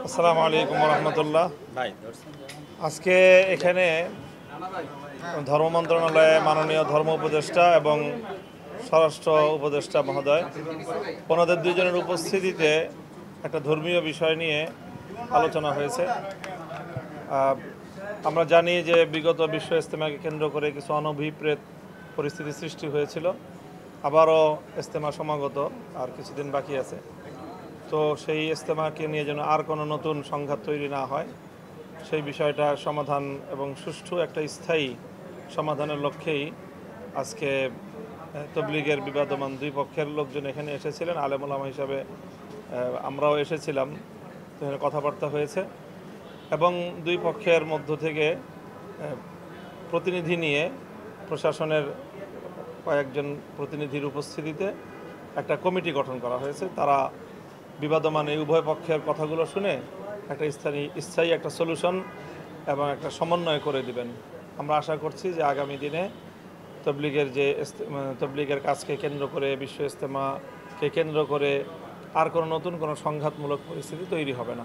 আসসালামু আলাইকুম রহমতুল্লাহ। আজকে এখানে ধর্ম মন্ত্রণালয়ে মাননীয় ধর্ম উপদেষ্টা এবং স্বরাষ্ট্র উপদেষ্টা মহোদয় ওনাদের দুইজনের উপস্থিতিতে একটা ধর্মীয় বিষয় নিয়ে আলোচনা হয়েছে। আমরা জানি যে বিগত বিশ্ব ইজতেমাকে কেন্দ্র করে কিছু অনভিপ্রেত পরিস্থিতি সৃষ্টি হয়েছিল। আবারও ইজতেমা সমাগত, আর কিছুদিন বাকি আছে। তো সেই ইজতেমাকে নিয়ে যেন আর কোনো নতুন সংঘাত তৈরি না হয়, সেই বিষয়টা সমাধান এবং সুষ্ঠু একটা স্থায়ী সমাধানের লক্ষ্যেই আজকে তবলিগের বিবাদমান দুই পক্ষের লোকজন এখানে এসেছিলেন। আলেম ওলামা হিসাবে আমরাও এসেছিলাম। এখানে কথাবার্তা হয়েছে এবং দুই পক্ষের মধ্য থেকে প্রতিনিধি নিয়ে প্রশাসনের কয়েকজন প্রতিনিধির উপস্থিতিতে একটা কমিটি গঠন করা হয়েছে। তারা বিবাদমান এই উভয় পক্ষের কথাগুলো শুনে একটা স্থায়ী একটা সলিউশন এবং একটা সমন্বয় করে দিবেন। আমরা আশা করছি যে আগামী দিনে তবলিগের কাজকে কেন্দ্র করে, বিশ্ব ইজতেমাকে কেন্দ্র করে আর কোনো নতুন কোনো সংঘাতমূলক পরিস্থিতি তৈরি হবে না।